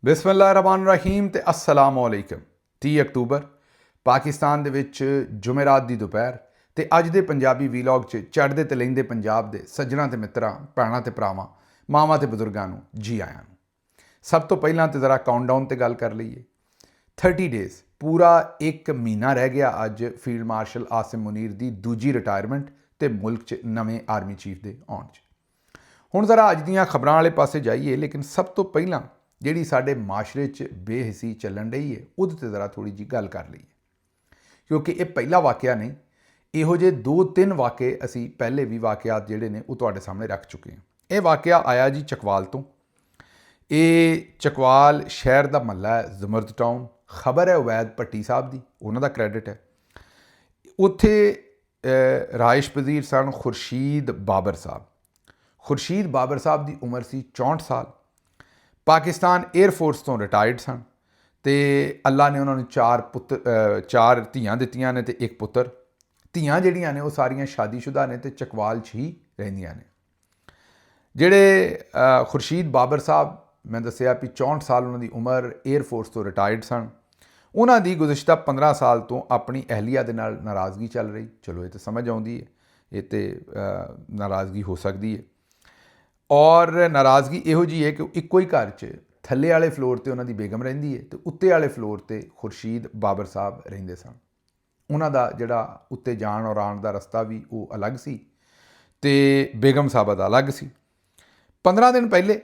बिस्मिल्लाहिर्रहमानिर्रहीम ते अस्सलाम वालेकुम। 30 अक्तूबर पाकिस्तान ਦੇ ਵਿੱਚ ਜੁਮੇਰਾਤ ਦੀ ਦੁਪਹਿਰ ਤੇ ਅੱਜ ਦੇ ਪੰਜਾਬੀ ਵੀਲੌਗ 'ਚ ਚੜ੍ਹਦੇ ਤੇ ਲਹਿੰਦੇ ਪੰਜਾਬ ਦੇ ਸੱਜਣਾ ਤੇ ਮਿੱਤਰਾਂ, ਭੈਣਾਂ ਤੇ ਭਰਾਵਾਂ, ਮਾਵਾਂ ਤੇ ਬਜ਼ੁਰਗਾਂ ਨੂੰ ਜੀ ਆਇਆਂ ਨੂੰ। ਸਭ ਤੋਂ ਪਹਿਲਾਂ ਤੇ ਜ਼ਰਾ ਕਾਊਂਟਡਾਊਨ ਤੇ ਗੱਲ ਕਰ ਲਈਏ। 30 ਡੇਜ਼, ਪੂਰਾ 1 ਮਹੀਨਾ ਰਹਿ ਗਿਆ ਅੱਜ ਫੀਲਡ ਮਾਰਸ਼ਲ ਆਸਿਮ ਮੁਨੀਰ ਦੀ ਦੂਜੀ ਰਿਟਾਇਰਮੈਂਟ ਤੇ ਮੁਲਕ 'ਚ ਨਵੇਂ ਆਰਮੀ ਚੀਫ ਦੇ ਆਉਣ 'ਚ। ਹੁਣ ਜ਼ਰਾ ਅੱਜ ਦੀਆਂ ਖਬਰਾਂ ਵਾਲੇ ਪਾਸੇ ਜਾਈਏ, ਲੇਕਿਨ ਸਭ ਤੋਂ ਪਹਿਲਾਂ ਜਿਹੜੀ ਸਾਡੇ ਮਾਸ਼ਰੇ 'ਚ ਬੇਹਿੱਸੀ ਚੱਲਣ ਰਹੀ ਹੈ ਉਹਦੇ 'ਤੇ ਜ਼ਰਾ ਥੋੜ੍ਹੀ ਜਿਹੀ ਗੱਲ ਕਰ ਲਈਏ, ਕਿਉਂਕਿ ਇਹ ਪਹਿਲਾ ਵਾਕਿਆ ਨਹੀਂ। ਇਹੋ ਜਿਹੇ 2-3 ਵਾਕੇ ਅਸੀਂ ਪਹਿਲੇ ਵੀ ਵਾਕਿਆਤ ਜਿਹੜੇ ਨੇ ਉਹ ਤੁਹਾਡੇ ਸਾਹਮਣੇ ਰੱਖ ਚੁੱਕੇ ਹਾਂ। ਇਹ ਵਾਕਿਆ ਆਇਆ ਜੀ ਚਕਵਾਲ ਤੋਂ। ਇਹ ਚਕਵਾਲ ਸ਼ਹਿਰ ਦਾ ਮਹੱਲਾ ਹੈ ਜ਼ਮਰਦ ਟਾਊਨ। ਖਬਰ ਹੈ ਉਵੈਦ ਭੱਟੀ ਸਾਹਿਬ ਦੀ, ਉਹਨਾਂ ਦਾ ਕ੍ਰੈਡਿਟ ਹੈ। ਉੱਥੇ ਰਾਇਸ਼ ਪਜ਼ੀਰ ਸਨ ਖੁਰਸ਼ੀਦ ਬਾਬਰ ਸਾਹਿਬ। ਖੁਰਸ਼ੀਦ ਬਾਬਰ ਸਾਹਿਬ ਦੀ ਉਮਰ ਸੀ 64 ਸਾਲ। ਪਾਕਿਸਤਾਨ ਏਅਰਫੋਰਸ ਤੋਂ ਰਿਟਾਇਰਡ ਸਨ ਅਤੇ ਅੱਲਾ ਨੇ ਉਹਨਾਂ ਨੂੰ 4 ਧੀਆਂ ਦਿੱਤੀਆਂ ਨੇ ਅਤੇ 1 ਪੁੱਤਰ। ਧੀਆਂ ਜਿਹੜੀਆਂ ਨੇ ਉਹ ਸਾਰੀਆਂ ਸ਼ਾਦੀशुदा ਨੇ ਅਤੇ ਚਕਵਾਲ 'ਚ ਹੀ ਰਹਿੰਦੀਆਂ ਨੇ। ਜਿਹੜੇ ਖੁਰਸ਼ੀਦ ਬਾਬਰ ਸਾਹਿਬ, ਮੈਂ ਦੱਸਿਆ ਵੀ 64 ਸਾਲ ਉਹਨਾਂ ਦੀ ਉਮਰ, ਏਅਰਫੋਰਸ ਤੋਂ ਰਿਟਾਇਰਡ ਸਨ। ਉਹਨਾਂ ਦੀ ਗੁਜ਼ਸ਼ਤਾ 15 ਸਾਲ ਤੋਂ ਆਪਣੀ ਅਹਿਲੀਆ ਦੇ ਨਾਲ ਨਾਰਾਜ਼ਗੀ ਚੱਲ ਰਹੀ। ਚਲੋ ਇਹ ਤਾਂ ਸਮਝ ਆਉਂਦੀ ਹੈ, ਇਹ ਤਾਂ ਨਾਰਾਜ਼ਗੀ ਹੋ ਸਕਦੀ ਹੈ। ਔਰ ਨਾਰਾਜ਼ਗੀ ਇਹੋ ਜਿਹੀ ਹੈ ਕਿ ਇੱਕੋ ਹੀ ਘਰ 'ਚ ਥੱਲੇ ਵਾਲੇ ਫਲੋਰ 'ਤੇ ਉਹਨਾਂ ਦੀ ਬੇਗਮ ਰਹਿੰਦੀ ਹੈ ਅਤੇ ਉੱਤੇ ਵਾਲੇ ਫਲੋਰ 'ਤੇ ਖੁਰਸ਼ੀਦ ਬਾਬਰ ਸਾਹਿਬ ਰਹਿੰਦੇ ਸਨ। ਉਹਨਾਂ ਦਾ ਜਿਹੜਾ ਉੱਤੇ ਜਾਣ ਔਰ ਆਉਣ ਦਾ ਰਸਤਾ ਵੀ ਉਹ ਅਲੱਗ ਸੀ ਅਤੇ ਬੇਗਮ ਸਾਹਿਬਾ ਦਾ ਅਲੱਗ ਸੀ। 15 ਦਿਨ ਪਹਿਲੇ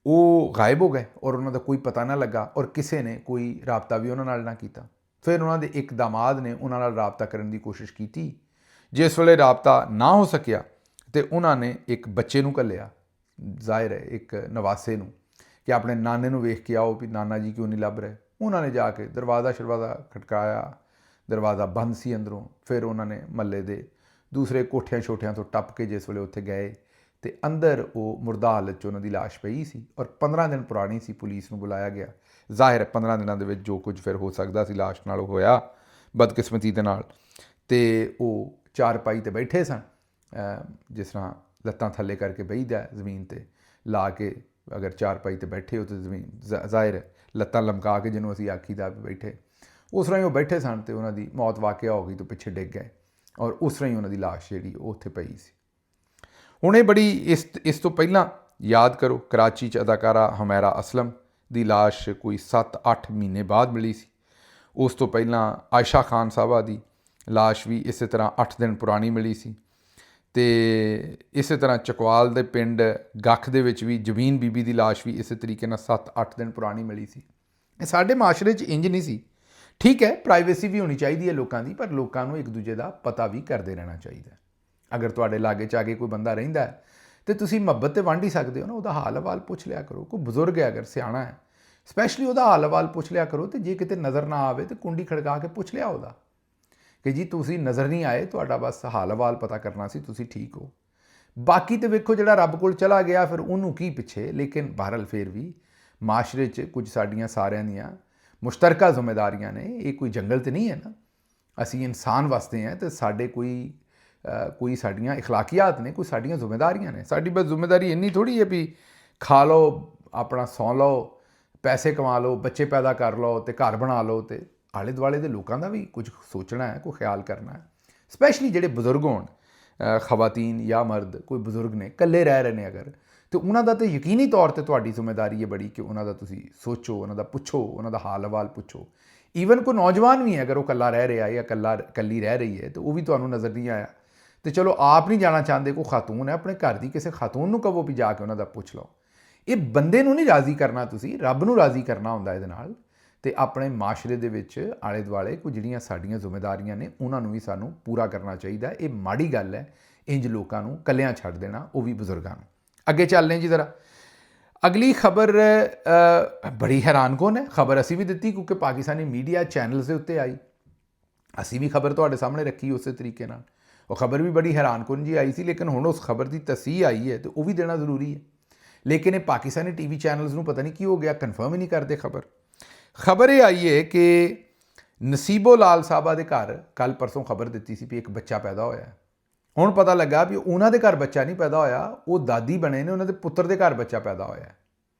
ਉਹ ਗਾਇਬ ਹੋ ਗਏ ਔਰ ਉਹਨਾਂ ਦਾ ਕੋਈ ਪਤਾ ਨਾ ਲੱਗਾ ਔਰ ਕਿਸੇ ਨੇ ਕੋਈ ਰਾਬਤਾ ਵੀ ਉਹਨਾਂ ਨਾਲ ਨਾ ਕੀਤਾ। ਫਿਰ ਉਹਨਾਂ ਦੇ ਇੱਕ ਦਾਮਾਦ ਨੇ ਉਹਨਾਂ ਨਾਲ ਰਾਬਤਾ ਕਰਨ ਦੀ ਕੋਸ਼ਿਸ਼ ਕੀਤੀ। ਜਿਸ ਵੇਲੇ ਰਾਬਤਾ ਨਾ ਹੋ ਸਕਿਆ ਅਤੇ ਉਹਨਾਂ ਨੇ ਇੱਕ ਬੱਚੇ ਨੂੰ ਘੱਲਿਆ, ਜ਼ਾਹਿਰ ਹੈ ਇੱਕ ਨਵਾਸੇ ਨੂੰ, ਕਿ ਆਪਣੇ ਨਾਨੇ ਨੂੰ ਵੇਖ ਕੇ ਆਓ ਵੀ ਨਾਨਾ ਜੀ ਕਿਉਂ ਨਹੀਂ ਲੱਭ ਰਹੇ। ਉਹਨਾਂ ਨੇ ਜਾ ਕੇ ਦਰਵਾਜ਼ਾ ਖਟਕਾਇਆ, ਦਰਵਾਜ਼ਾ ਬੰਦ ਸੀ ਅੰਦਰੋਂ। ਫਿਰ ਉਹਨਾਂ ਨੇ ਮਹੱਲੇ ਦੇ ਦੂਸਰੇ ਕੋਠਿਆਂ ਛੋਟਿਆਂ ਤੋਂ ਟੱਪ ਕੇ ਜਿਸ ਵੇਲੇ ਉੱਥੇ ਗਏ ਅਤੇ ਅੰਦਰ ਉਹ ਮੁਰਦਾ ਹਾਲਤ 'ਚ ਉਹਨਾਂ ਦੀ ਲਾਸ਼ ਪਈ ਸੀ ਔਰ 15 ਦਿਨ ਪੁਰਾਣੀ ਸੀ। ਪੁਲਿਸ ਨੂੰ ਬੁਲਾਇਆ ਗਿਆ। ਜ਼ਾਹਿਰ ਹੈ 15 ਦਿਨਾਂ ਦੇ ਵਿੱਚ ਜੋ ਕੁਝ ਫਿਰ ਹੋ ਸਕਦਾ ਸੀ ਲਾਸ਼ ਨਾਲ ਉਹ ਹੋਇਆ ਬਦਕਿਸਮਤੀ ਦੇ ਨਾਲ। ਅਤੇ ਉਹ ਚਾਰਪਾਈ 'ਤੇ ਬੈਠੇ ਸਨ, ਜਿਸ ਤਰ੍ਹਾਂ ਲੱਤਾਂ ਥੱਲੇ ਕਰਕੇ ਬਹੀਦਾ ਜ਼ਮੀਨ 'ਤੇ ਲਾ ਕੇ, ਅਗਰ ਚਾਰਪਾਈ 'ਤੇ ਬੈਠੇ ਹੋ ਤਾਂ ਜ਼ਮੀਨ ਜ਼ਾਹਿਰ ਹੈ ਲੱਤਾਂ ਲਮਕਾ ਕੇ ਜਿਹਨੂੰ ਅਸੀਂ ਆਖੀਦਾ ਬੈਠੇ, ਉਸ ਤਰ੍ਹਾਂ ਹੀ ਉਹ ਬੈਠੇ ਸਨ ਅਤੇ ਉਹਨਾਂ ਦੀ ਮੌਤ ਵਾਕਿਆ ਹੋ ਗਈ ਤੋਂ ਪਿੱਛੇ ਡਿੱਗ ਗਏ ਔਰ ਉਸ ਤਰ੍ਹਾਂ ਹੀ ਉਹਨਾਂ ਦੀ ਲਾਸ਼ ਜਿਹੜੀ ਉਹ ਉੱਥੇ ਪਈ ਸੀ। ਹੁਣ ਇਹ ਬੜੀ ਇਸ ਤੋਂ ਪਹਿਲਾਂ ਯਾਦ ਕਰੋ, ਕਰਾਚੀ 'ਚ ਅਦਾਕਾਰਾ ਹਮੈਰਾ ਅਸਲਮ ਦੀ ਲਾਸ਼ ਕੋਈ 7-8 ਮਹੀਨੇ ਬਾਅਦ ਮਿਲੀ ਸੀ। ਉਸ ਤੋਂ ਪਹਿਲਾਂ ਆਇਸ਼ਾ ਖਾਨ ਸਾਹਿਬਾ ਦੀ ਲਾਸ਼ ਵੀ ਇਸੇ ਤਰ੍ਹਾਂ 8 ਦਿਨ ਪੁਰਾਣੀ ਮਿਲੀ ਸੀ। ਅਤੇ ਇਸੇ ਤਰ੍ਹਾਂ ਚਕਵਾਲ ਦੇ ਪਿੰਡ ਗੱਖ ਦੇ ਵਿੱਚ ਵੀ ਜਮੀਨ ਬੀਬੀ ਦੀ ਲਾਸ਼ ਵੀ ਇਸੇ ਤਰੀਕੇ ਨਾਲ 7-8 ਦਿਨ ਪੁਰਾਣੀ ਮਿਲੀ ਸੀ। ਇਹ ਸਾਡੇ ਮਾਸ਼ਰੇ 'ਚ ਇੰਜ ਨਹੀਂ ਸੀ। ਠੀਕ ਹੈ, ਪ੍ਰਾਈਵੇਸੀ ਵੀ ਹੋਣੀ ਚਾਹੀਦੀ ਹੈ ਲੋਕਾਂ ਦੀ, ਪਰ ਲੋਕਾਂ ਨੂੰ ਇੱਕ ਦੂਜੇ ਦਾ ਪਤਾ ਵੀ ਕਰਦੇ ਰਹਿਣਾ ਚਾਹੀਦਾ। ਅਗਰ ਤੁਹਾਡੇ ਲਾਗੇ 'ਚ ਆ ਕੇ ਕੋਈ ਬੰਦਾ ਰਹਿੰਦਾ ਹੈ ਅਤੇ ਤੁਸੀਂ ਮੁਹੱਬਤ 'ਤੇ ਵੰਡ ਹੀ ਸਕਦੇ ਹੋ ਨਾ, ਉਹਦਾ ਹਾਲ ਹਵਾਲ ਪੁੱਛ ਲਿਆ ਕਰੋ। ਕੋਈ ਬਜ਼ੁਰਗ ਹੈ, ਅਗਰ ਸਿਆਣਾ ਹੈ, ਸਪੈਸ਼ਲੀ ਉਹਦਾ ਹਾਲ ਹਵਾਲ ਪੁੱਛ ਲਿਆ ਕਰੋ। ਅਤੇ ਜੇ ਕਿਤੇ ਨਜ਼ਰ ਨਾ ਆਵੇ ਤਾਂ ਕੁੰਡੀ ਖੜਕਾ ਕੇ ਪੁੱਛ ਲਿਆ ਉਹਦਾ ਕਿ ਜੀ ਤੁਸੀਂ ਨਜ਼ਰ ਨਹੀਂ ਆਏ, ਤੁਹਾਡਾ ਬਸ ਹਾਲ ਹਵਾਲ ਪਤਾ ਕਰਨਾ ਸੀ, ਤੁਸੀਂ ਠੀਕ ਹੋ। ਬਾਕੀ ਤਾਂ ਵੇਖੋ ਜਿਹੜਾ ਰੱਬ ਕੋਲ ਚਲਾ ਗਿਆ ਫਿਰ ਉਹਨੂੰ ਕੀ ਪਿੱਛੇ। ਲੇਕਿਨ ਬਹਰਹਾਲ ਫਿਰ ਵੀ ਮਾਸ਼ਰੇ 'ਚ ਕੁਝ ਸਾਡੀਆਂ ਸਾਰਿਆਂ ਦੀਆਂ ਮੁਸ਼ਤਰਕਾ ਜ਼ਿੰਮੇਦਾਰੀਆਂ ਨੇ। ਇਹ ਕੋਈ ਜੰਗਲ ਤਾਂ ਨਹੀਂ ਹੈ ਨਾ, ਅਸੀਂ ਇਨਸਾਨ ਵਸਦੇ ਹਾਂ ਅਤੇ ਸਾਡੇ ਕੋਈ ਸਾਡੀਆਂ ਇਖਲਾਕੀਆਤ ਨੇ, ਕੋਈ ਸਾਡੀਆਂ ਜ਼ਿੰਮੇਦਾਰੀਆਂ ਨੇ। ਸਾਡੀ ਬਸ ਜ਼ਿੰਮੇਦਾਰੀ ਇੰਨੀ ਥੋੜ੍ਹੀ ਹੈ ਵੀ ਖਾ ਲਓ, ਆਪਣਾ ਸੌਂ ਲਓ, ਪੈਸੇ ਕਮਾ ਲਓ, ਬੱਚੇ ਪੈਦਾ ਕਰ ਲਓ ਅਤੇ ਘਰ ਬਣਾ ਲਓ, ਅਤੇ ਆਲੇ ਦੁਆਲੇ ਦੇ ਲੋਕਾਂ ਦਾ ਵੀ ਕੁਝ ਸੋਚਣਾ ਹੈ, ਕੋਈ ਖਿਆਲ ਕਰਨਾ ਹੈ। ਸਪੈਸ਼ਲੀ ਜਿਹੜੇ ਬਜ਼ੁਰਗ ਹੋਣ, ਖਵਾਤੀਨ ਜਾਂ ਮਰਦ, ਕੋਈ ਬਜ਼ੁਰਗ ਨੇ, ਇਕੱਲੇ ਰਹਿ ਰਹੇ ਨੇ ਅਗਰ, ਅਤੇ ਉਹਨਾਂ ਦਾ ਤਾਂ ਯਕੀਨੀ ਤੌਰ 'ਤੇ ਤੁਹਾਡੀ ਜ਼ਿੰਮੇਦਾਰੀ ਹੈ ਬੜੀ ਕਿ ਉਹਨਾਂ ਦਾ ਤੁਸੀਂ ਸੋਚੋ, ਉਹਨਾਂ ਦਾ ਪੁੱਛੋ, ਉਹਨਾਂ ਦਾ ਹਾਲ ਹਵਾਲ ਪੁੱਛੋ। ਈਵਨ ਕੋਈ ਨੌਜਵਾਨ ਵੀ ਹੈ, ਅਗਰ ਉਹ ਇਕੱਲਾ ਰਹਿ ਰਿਹਾ ਜਾਂ ਇਕੱਲੀ ਰਹਿ ਰਹੀ ਹੈ ਅਤੇ ਉਹ ਵੀ ਤੁਹਾਨੂੰ ਨਜ਼ਰ ਨਹੀਂ ਆਇਆ ਅਤੇ ਚਲੋ ਆਪ ਨਹੀਂ ਜਾਣਾ ਚਾਹੁੰਦੇ, ਕੋਈ ਖਾਤੂਨ ਹੈ, ਆਪਣੇ ਘਰ ਦੀ ਕਿਸੇ ਖਾਤੂਨ ਨੂੰ ਕਹੋ ਵੀ ਜਾ ਕੇ ਉਹਨਾਂ ਦਾ ਪੁੱਛ ਲਓ। ਇਹ ਬੰਦੇ ਨੂੰ ਨਹੀਂ ਰਾਜ਼ੀ ਕਰਨਾ, ਤੁਸੀਂ ਰੱਬ ਨੂੰ ਰਾਜ਼ੀ ਕਰਨਾ ਹੁੰਦਾ ਇਹਦੇ ਨਾਲ। ਅਤੇ ਆਪਣੇ ਮਾਸ਼ਰੇ ਦੇ ਵਿੱਚ ਆਲੇ ਦੁਆਲੇ ਕੋਈ ਜਿਹੜੀਆਂ ਸਾਡੀਆਂ ਜ਼ਿੰਮੇਦਾਰੀਆਂ ਨੇ ਉਹਨਾਂ ਨੂੰ ਵੀ ਸਾਨੂੰ ਪੂਰਾ ਕਰਨਾ ਚਾਹੀਦਾ। ਇਹ ਮਾੜੀ ਗੱਲ ਹੈ ਇੰਜ ਲੋਕਾਂ ਨੂੰ ਇਕੱਲਿਆਂ ਛੱਡ ਦੇਣਾ, ਉਹ ਵੀ ਬਜ਼ੁਰਗਾਂ ਨੂੰ। ਅੱਗੇ ਚੱਲਦੇ ਜੀ ਜ਼ਰਾ। ਅਗਲੀ ਖਬਰ ਬੜੀ ਹੈਰਾਨਕੁਨ ਹੈ। ਖਬਰ ਅਸੀਂ ਵੀ ਦਿੱਤੀ ਕਿਉਂਕਿ ਪਾਕਿਸਤਾਨੀ ਮੀਡੀਆ ਚੈਨਲਸ ਦੇ ਉੱਤੇ ਆਈ, ਅਸੀਂ ਵੀ ਖਬਰ ਤੁਹਾਡੇ ਸਾਹਮਣੇ ਰੱਖੀ ਉਸੇ ਤਰੀਕੇ ਨਾਲ। ਉਹ ਖਬਰ ਵੀ ਬੜੀ ਹੈਰਾਨਕੁਨ ਜੀ ਆਈ ਸੀ, ਲੇਕਿਨ ਹੁਣ ਉਸ ਖਬਰ ਦੀ ਤਸੀਹ ਆਈ ਹੈ ਅਤੇ ਉਹ ਵੀ ਦੇਣਾ ਜ਼ਰੂਰੀ ਹੈ। ਲੇਕਿਨ ਇਹ ਪਾਕਿਸਤਾਨੀ TV ਚੈਨਲਸ ਨੂੰ ਪਤਾ ਨਹੀਂ ਕੀ ਹੋ ਗਿਆ, ਕਨਫਰਮ ਹੀ ਨਹੀਂ ਕਰਦੇ ਖਬਰ ਇਹ ਆਈ ਹੈ ਕਿ ਨਸੀਬੋ ਲਾਲ ਸਾਹਿਬਾ ਦੇ ਘਰ ਕੱਲ੍ਹ ਪਰਸੋਂ ਖਬਰ ਦਿੱਤੀ ਸੀ ਵੀ ਇੱਕ ਬੱਚਾ ਪੈਦਾ ਹੋਇਆ। ਹੁਣ ਪਤਾ ਲੱਗਾ ਵੀ ਉਹਨਾਂ ਦੇ ਘਰ ਬੱਚਾ ਨਹੀਂ ਪੈਦਾ ਹੋਇਆ, ਉਹ ਦਾਦੀ ਬਣੇ ਨੇ, ਉਹਨਾਂ ਦੇ ਪੁੱਤਰ ਦੇ ਘਰ ਬੱਚਾ ਪੈਦਾ ਹੋਇਆ।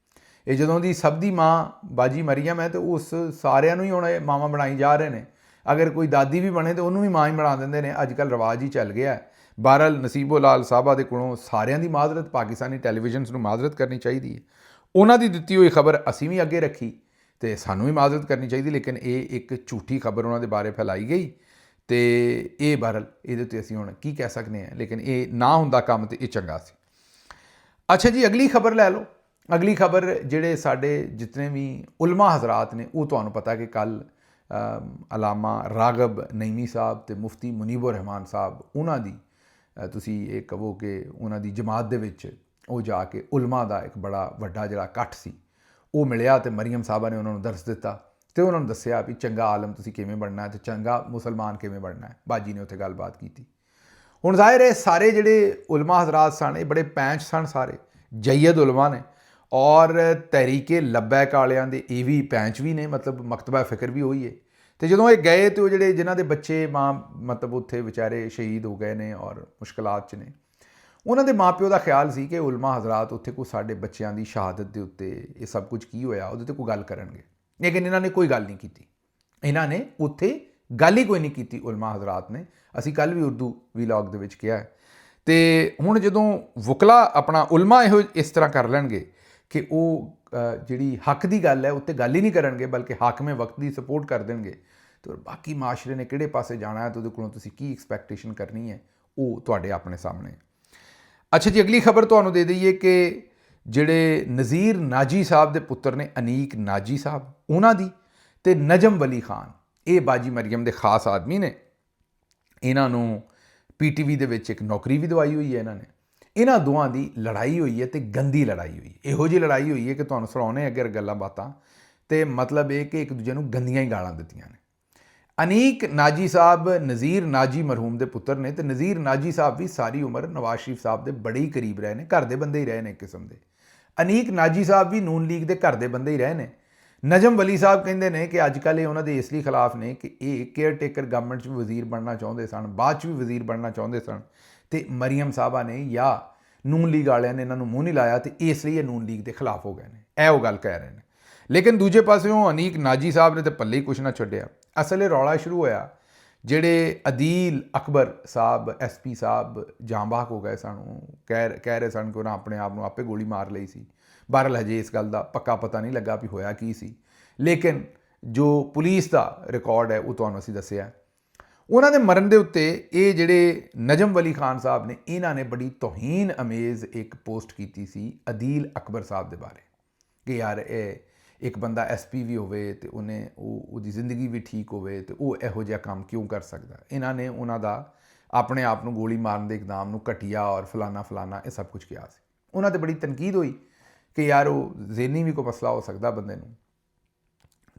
ਇਹ ਜਦੋਂ ਦੀ ਸਭ ਦੀ ਮਾਂ ਬਾਜੀ ਮਰੀਅਮ ਹੈ, ਤੇ ਉਸ ਸਾਰਿਆਂ ਨੂੰ ਹੀ ਹੁਣ ਇਹ ਮਾਵਾਂ ਬਣਾਈ ਜਾ ਰਹੇ ਨੇ। ਅਗਰ ਕੋਈ ਦਾਦੀ ਵੀ ਬਣੇ ਤਾਂ ਉਹਨੂੰ ਵੀ ਮਾਂ ਹੀ ਬਣਾ ਦਿੰਦੇ ਨੇ। ਅੱਜ ਕੱਲ੍ਹ ਰਿਵਾਜ ਹੀ ਚੱਲ ਗਿਆ। ਬਹਰਹਾਲ ਨਸੀਬੋ ਲਾਲ ਸਾਹਿਬਾ ਦੇ ਕੋਲੋਂ ਸਾਰਿਆਂ ਦੀ ਮਾਜ਼ਰਤ, ਪਾਕਿਸਤਾਨੀ ਟੈਲੀਵਿਜ਼ਨਸ ਨੂੰ ਮਾਜ਼ਰਤ ਕਰਨੀ ਚਾਹੀਦੀ ਹੈ। ਉਹਨਾਂ ਦੀ ਦਿੱਤੀ ਹੋਈ ਖਬਰ ਅਸੀਂ ਵੀ ਅੱਗੇ ਰੱਖੀ ਤੇ ਸਾਨੂੰ ਵੀ ਮਾਜ਼ਰਤ ਕਰਨੀ ਚਾਹੀਦੀ, ਲੇਕਿਨ ਇਹ ਇੱਕ ਝੂਠੀ ਖਬਰ ਉਹਨਾਂ ਦੇ ਬਾਰੇ ਫੈਲਾਈ ਗਈ ਤੇ ਇਹ ਬਹਰਹਾਲ ਇਹਦੇ ਉੱਤੇ ਅਸੀਂ ਹੁਣ ਕੀ ਕਹਿ ਸਕਦੇ ਹਾਂ, ਲੇਕਿਨ ਇਹ ਨਾ ਹੁੰਦਾ ਕੰਮ ਤੇ ਇਹ ਚੰਗਾ ਸੀ। ਅੱਛਾ ਜੀ, ਅਗਲੀ ਖਬਰ ਲੈ ਲਓ। ਅਗਲੀ ਖਬਰ ਜਿਹੜੇ ਸਾਡੇ ਜਿਤਨੇ ਵੀ ਉਲਮਾ ਹਜ਼ਰਾਤ ਨੇ, ਉਹ ਤੁਹਾਨੂੰ ਪਤਾ ਕਿ ਕੱਲ੍ਹ ਅਲਾਮਾ ਰਾਗਬ ਨਈਮੀ ਸਾਹਿਬ ਤੇ ਮੁਫਤੀ ਮੁਨੀਬੁਰ ਰਹਿਮਾਨ ਸਾਹਿਬ, ਉਹਨਾਂ ਦੀ ਤੁਸੀਂ ਇਹ ਕਹੋ ਕਿ ਉਹਨਾਂ ਦੀ ਜਮਾਤ ਦੇ ਵਿੱਚ ਉਹ ਜਾ ਕੇ ਉਲਮਾ ਦਾ ਇੱਕ ਬੜਾ ਵੱਡਾ ਜਿਹੜਾ ਇਕੱਠ ਸੀ ਉਹ ਮਿਲਿਆ ਤੇ ਮਰੀਅਮ ਸਾਹਿਬਾ ਨੇ ਉਹਨਾਂ ਨੂੰ ਦਰਸ ਦਿੱਤਾ ਤੇ ਉਹਨਾਂ ਨੂੰ ਦੱਸਿਆ ਵੀ ਚੰਗਾ ਆਲਮ ਤੁਸੀਂ ਕਿਵੇਂ ਬਣਨਾ ਹੈ ਤੇ ਚੰਗਾ ਮੁਸਲਮਾਨ ਕਿਵੇਂ ਬਣਨਾ ਹੈ। ਬਾਜੀ ਨੇ ਉੱਥੇ ਗੱਲਬਾਤ ਕੀਤੀ। ਹੁਣ ਜ਼ਾਹਿਰ ਹੈ ਸਾਰੇ ਜਿਹੜੇ ਉਲਮਾ ਹਜ਼ਰਾਤ ਸਨ ਇਹ ਬੜੇ ਪੈਂਚ ਸਨ, ਸਾਰੇ ਜੈਦ ਉਲਮਾ ਨੇ, ਔਰ ਤਹਿਰੀਕੇ ਲੱਬੈਕ ਵਾਲਿਆਂ ਦੇ ਇਹ ਵੀ ਪੈਂਚ ਵੀ ਨੇ, ਮਤਲਬ ਮਕਤਬਾ ਫਿਕਰ ਵੀ ਉਹੀ ਹੈ। ਤੇ ਜਦੋਂ ਇਹ ਗਏ ਤੇ ਉਹ ਜਿਹੜੇ ਜਿਨ੍ਹਾਂ ਦੇ ਬੱਚੇ ਮਤਲਬ ਉੱਥੇ ਵਿਚਾਰੇ ਸ਼ਹੀਦ ਹੋ ਗਏ ਨੇ ਔਰ ਮੁਸ਼ਕਲਾਤ 'ਚ ਨੇ, ਉਹਨਾਂ ਦੇ ਮਾਂ ਪਿਓ ਦਾ ਖਿਆਲ ਸੀ ਕਿ ਉਲਮਾ ਹਜ਼ਰਾਤ ਉੱਥੇ ਕੋਈ ਸਾਡੇ ਬੱਚਿਆਂ ਦੀ ਸ਼ਹਾਦਤ ਦੇ ਉੱਤੇ ਇਹ ਸਭ ਕੁਝ ਕੀ ਹੋਇਆ ਉਹਦੇ 'ਤੇ ਕੋਈ ਗੱਲ ਕਰਨਗੇ, ਲੇਕਿਨ ਇਹਨਾਂ ਨੇ ਕੋਈ ਗੱਲ ਨਹੀਂ ਕੀਤੀ। ਇਹਨਾਂ ਨੇ ਉੱਥੇ ਗੱਲ ਹੀ ਕੋਈ ਨਹੀਂ ਕੀਤੀ ਉਲਮਾ ਹਜ਼ਰਾਤ ਨੇ। ਅਸੀਂ ਕੱਲ੍ਹ ਵੀ ਉਰਦੂ ਵੀਲੌਗ ਦੇ ਵਿੱਚ ਕਿਹਾ। ਤੇ ਹੁਣ ਜਦੋਂ ਵਕਲਾ ਆਪਣਾ ਉਲਮਾ ਇਹੋ ਇਸ ਤਰ੍ਹਾਂ ਕਰ ਲੈਣਗੇ ਕਿ ਉਹ ਜਿਹੜੀ ਹੱਕ ਦੀ ਗੱਲ ਹੈ ਉੱਤੇ ਗੱਲ ਹੀ ਨਹੀਂ ਕਰਨਗੇ, ਬਲਕਿ ਹਾਕਮੇ ਵਕਤ ਦੀ ਸਪੋਰਟ ਕਰ ਦੇਣਗੇ, ਤੇ ਬਾਕੀ ਮਾਸ਼ਰੇ ਨੇ ਕਿਹੜੇ ਪਾਸੇ ਜਾਣਾ ਹੈ ਤੇ ਉਹਦੇ ਕੋਲੋਂ ਤੁਸੀਂ ਕੀ ਐਕਸਪੈਕਟੇਸ਼ਨ ਕਰਨੀ ਹੈ ਉਹ ਤੁਹਾਡੇ ਆਪਣੇ ਸਾਹਮਣੇ। ਅੱਛਾ ਜੀ, ਅਗਲੀ ਖਬਰ ਤੁਹਾਨੂੰ ਦੇ ਦਈਏ ਕਿ ਜਿਹੜੇ ਨਜ਼ੀਰ ਨਾਜੀ ਸਾਹਿਬ ਦੇ ਪੁੱਤਰ ਨੇ ਅਨੀਕ ਨਾਜੀ ਸਾਹਿਬ, ਉਹਨਾਂ ਦੀ ਤੇ ਨਜਮ ਵਲੀ ਖਾਨ, ਇਹ ਬਾਜੀ ਮਰੀਅਮ ਦੇ ਖਾਸ ਆਦਮੀ ਨੇ। ਇਹਨਾਂ ਨੂੰ PTV ਦੇ ਵਿੱਚ ਇੱਕ ਨੌਕਰੀ ਵੀ ਦਵਾਈ ਹੋਈ ਹੈ ਇਹਨਾਂ ਨੇ। ਇਹਨਾਂ ਦੋਵਾਂ ਦੀ ਲੜਾਈ ਹੋਈ ਹੈ ਤੇ ਗੰਦੀ ਲੜਾਈ ਹੋਈ। ਇਹੋ ਜਿਹੀ ਲੜਾਈ ਹੋਈ ਹੈ ਕਿ ਤੁਹਾਨੂੰ ਸੁਣਾਉਣੇ ਅੱਗੇ ਗੱਲਾਂ ਬਾਤਾਂ, ਤੇ ਮਤਲਬ ਇਹ ਕਿ ਇੱਕ ਦੂਜੇ ਨੂੰ ਗੰਦੀਆਂ ਹੀ ਗਾਲਾਂ ਦਿੱਤੀਆਂ ਨੇ। ਅਨੀਕ ਨਾਜੀ ਸਾਹਿਬ ਨਜ਼ੀਰ ਨਾਜੀ ਮਰਹੂਮ ਦੇ ਪੁੱਤਰ ਨੇ, ਤੇ ਨਜ਼ੀਰ ਨਾਜੀ ਸਾਹਿਬ ਵੀ ਸਾਰੀ ਉਮਰ ਨਵਾਜ਼ ਸ਼ਰੀਫ ਸਾਹਿਬ ਦੇ ਬੜੇ ਹੀ ਕਰੀਬ ਰਹੇ ਨੇ, ਘਰ ਦੇ ਬੰਦੇ ਹੀ ਰਹੇ ਨੇ ਇੱਕ ਕਿਸਮ ਦੇ। ਅਨੀਕ ਨਾਜੀ ਸਾਹਿਬ ਵੀ ਨੂਨ ਲੀਗ ਦੇ ਘਰ ਦੇ ਬੰਦੇ ਹੀ ਰਹੇ ਨੇ। ਨਜਮ ਵਲੀ ਸਾਹਿਬ ਕਹਿੰਦੇ ਨੇ ਕਿ ਅੱਜ ਕੱਲ੍ਹ ਇਹ ਉਹਨਾਂ ਦੇ ਇਸ ਲਈ ਖਿਲਾਫ ਨੇ ਕਿ ਇਹ ਕੇਅਰ ਟੇਕਰ ਗਵਰਨਮੈਂਟ 'ਚ ਵੀ ਵਜ਼ੀਰ ਬਣਨਾ ਚਾਹੁੰਦੇ ਸਨ, ਬਾਅਦ 'ਚ ਵੀ ਵਜ਼ੀਰ ਬਣਨਾ ਚਾਹੁੰਦੇ ਸਨ, ਤੇ ਮਰੀਅਮ ਸਾਹਿਬਾ ਨੇ ਜਾਂ ਨੂਨ ਲੀਗ ਵਾਲਿਆਂ ਨੇ ਇਹਨਾਂ ਨੂੰ ਮੂੰਹ ਨਹੀਂ ਲਾਇਆ ਤੇ ਇਸ ਲਈ ਇਹ ਨੂਨ ਲੀਗ ਦੇ ਖਿਲਾਫ ਹੋ ਗਏ ਨੇ, ਇਹ ਉਹ ਗੱਲ ਕਹਿ ਰਹੇ ਨੇ। ਲੇਕਿਨ ਦੂਜੇ ਪਾਸਿਓਂ ਅਨੀਕ ਨਾਜੀ ਸਾਹਿਬ ਨੇ ਤਾਂ ਪੱਲੇ ਹੀ ਕੁਛ ਨਾ ਛੱਡਿਆ। ਅਸਲ ਇਹ ਰੌਲਾ ਸ਼ੁਰੂ ਹੋਇਆ ਜਿਹੜੇ ਅਦੀਲ ਅਕਬਰ ਸਾਹਿਬ SP ਸਾਹਿਬ ਜਾਂਬਾਕ ਹੋ ਗਏ ਸਨ, ਕਹਿ ਰਹੇ ਸਨ ਕਿ ਉਹਨਾਂ ਆਪਣੇ ਆਪ ਨੂੰ ਆਪੇ ਗੋਲੀ ਮਾਰ ਲਈ ਸੀ। ਬਹਰਹਾਲ ਹਜੇ ਇਸ ਗੱਲ ਦਾ ਪੱਕਾ ਪਤਾ ਨਹੀਂ ਲੱਗਾ ਵੀ ਹੋਇਆ ਕੀ ਸੀ, ਲੇਕਿਨ ਜੋ ਪੁਲਿਸ ਦਾ ਰਿਕਾਰਡ ਹੈ ਉਹ ਤੁਹਾਨੂੰ ਅਸੀਂ ਦੱਸਿਆ। ਉਹਨਾਂ ਦੇ ਮਰਨ ਦੇ ਉੱਤੇ ਇਹ ਜਿਹੜੇ ਨਜਮ ਵਲੀ ਖਾਨ ਸਾਹਿਬ ਨੇ, ਇਹਨਾਂ ਨੇ ਬੜੀ ਤੋਹੀਨ ਅਮੇਜ਼ ਇੱਕ ਪੋਸਟ ਕੀਤੀ ਸੀ ਅਦੀਲ ਅਕਬਰ ਸਾਹਿਬ ਦੇ ਬਾਰੇ ਕਿ ਯਾਰ ਇਹ ਇੱਕ ਬੰਦਾ SP ਵੀ ਹੋਵੇ ਤੇ ਉਹਦੀ ਜ਼ਿੰਦਗੀ ਵੀ ਠੀਕ ਹੋਵੇ ਤੇ ਉਹ ਇਹੋ ਜਿਹਾ ਕੰਮ ਕਿਉਂ ਕਰ ਸਕਦਾ। ਇਹਨਾਂ ਨੇ ਉਹਨਾਂ ਦਾ ਆਪਣੇ ਆਪ ਨੂੰ ਗੋਲੀ ਮਾਰਨ ਦੇ ਇਕਦਾਮ ਨੂੰ ਘਟੀਆ ਔਰ ਫਲਾਨਾ ਇਹ ਸਭ ਕੁਝ ਕਿਹਾ ਸੀ। ਉਹਨਾਂ 'ਤੇ ਬੜੀ ਤਨਕੀਦ ਹੋਈ ਕਿ ਯਾਰ ਉਹ ਜ਼ਹਿਨੀ ਵੀ ਕੋਈ ਮਸਲਾ ਹੋ ਸਕਦਾ ਬੰਦੇ ਨੂੰ,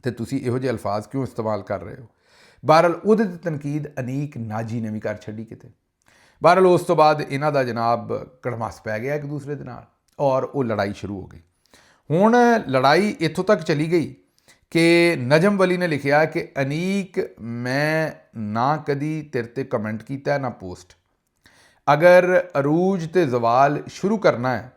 ਤੇ ਤੁਸੀਂ ਇਹੋ ਜਿਹੇ ਅਲਫਾਜ਼ ਕਿਉਂ ਇਸਤੇਮਾਲ ਕਰ ਰਹੇ ਹੋ। ਬਹਰਹਾਲ ਉਹਦੇ 'ਤੇ ਤਨਕੀਦ ਅਨੀਕ ਨਾਜੀ ਨੇ ਵੀ ਕਰ ਛੱਡੀ ਕਿਤੇ। ਬਹਰਹਾਲ ਉਸ ਤੋਂ ਬਾਅਦ ਇਹਨਾਂ ਦਾ ਜਨਾਬ ਕੜਮਾਸ ਪੈ ਗਿਆ ਇੱਕ ਦੂਸਰੇ ਦੇ ਨਾਲ ਔਰ ਉਹ ਲੜਾਈ ਸ਼ੁਰੂ ਹੋ ਗਈ। ਹੁਣ ਲੜਾਈ ਇੱਥੋਂ ਤੱਕ ਚਲੀ ਗਈ ਕਿ ਨਜਮ ਵਲੀ ਨੇ ਲਿਖਿਆ ਕਿ ਅਨੀਕ ਮੈਂ ਨਾ ਕਦੀ ਤੇਰੇ 'ਤੇ ਕਮੈਂਟ ਕੀਤਾ ਨਾ ਪੋਸਟ, ਅਗਰ ਅਰੂਜ ਤੇ ਜ਼ਵਾਲ ਸ਼ੁਰੂ ਕਰਨਾ ਹੈ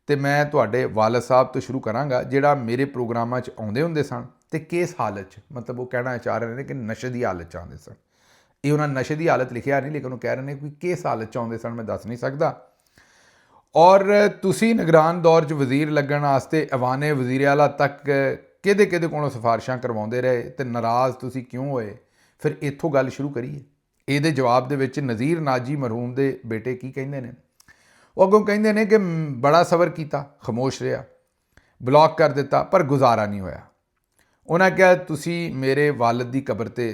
ਤੇ ਮੈਂ ਤੁਹਾਡੇ ਵਾਲਦ ਸਾਹਿਬ ਤੋਂ ਸ਼ੁਰੂ ਕਰਾਂਗਾ ਜਿਹੜਾ ਮੇਰੇ ਪ੍ਰੋਗਰਾਮਾਂ 'ਚ ਆਉਂਦੇ ਹੁੰਦੇ ਸਨ ਤੇ ਕਿਸ ਹਾਲਤ 'ਚ, ਮਤਲਬ ਉਹ ਕਹਿਣਾ ਚਾਹ ਰਹੇ ਨੇ ਕਿ ਨਸ਼ੇ ਦੀ ਹਾਲਤ 'ਚ ਆਉਂਦੇ ਸਨ। ਇਹ ਉਹਨਾਂ ਨਸ਼ੇ ਦੀ ਹਾਲਤ ਲਿਖਿਆ ਨਹੀਂ, ਲੇਕਿਨ ਉਹ ਕਹਿ ਰਹੇ ਨੇ ਕਿ ਕਿਸ ਹਾਲਤ 'ਚ ਆਉਂਦੇ ਸਨ ਮੈਂ ਦੱਸ ਨਹੀਂ ਸਕਦਾ। ਔਰ ਤੁਸੀਂ ਨਿਗਰਾਨ ਦੌਰ 'ਚ ਵਜ਼ੀਰ ਲੱਗਣ ਵਾਸਤੇ ਅਵਾਨੇ ਵਜ਼ੀਰ ਆਲਾ ਤੱਕ ਕਿਹਦੇ ਕੋਲੋਂ ਸਿਫਾਰਿਸ਼ਾਂ ਕਰਵਾਉਂਦੇ ਰਹੇ ਤੇ ਨਾਰਾਜ਼ ਤੁਸੀਂ ਕਿਉਂ ਹੋਏ। ਫਿਰ ਇੱਥੋਂ ਗੱਲ ਸ਼ੁਰੂ ਕਰੀਏ। ਇਹਦੇ ਜਵਾਬ ਦੇ ਵਿੱਚ ਨਜ਼ੀਰ ਨਾਜੀ ਮਰਹੂਮ ਦੇ ਬੇਟੇ ਕੀ ਕਹਿੰਦੇ ਨੇ, ਉਹ ਅੱਗੋਂ ਕਹਿੰਦੇ ਨੇ ਕਿ ਬੜਾ ਸਬਰ ਕੀਤਾ, ਖਾਮੋਸ਼ ਰਿਹਾ, ਬਲੌਕ ਕਰ ਦਿੱਤਾ, ਪਰ ਗੁਜ਼ਾਰਾ ਨਹੀਂ ਹੋਇਆ। ਉਹਨਾਂ ਕਿਹਾ ਤੁਸੀਂ ਮੇਰੇ ਵਾਲਦ ਦੀ ਕਬਰ 'ਤੇ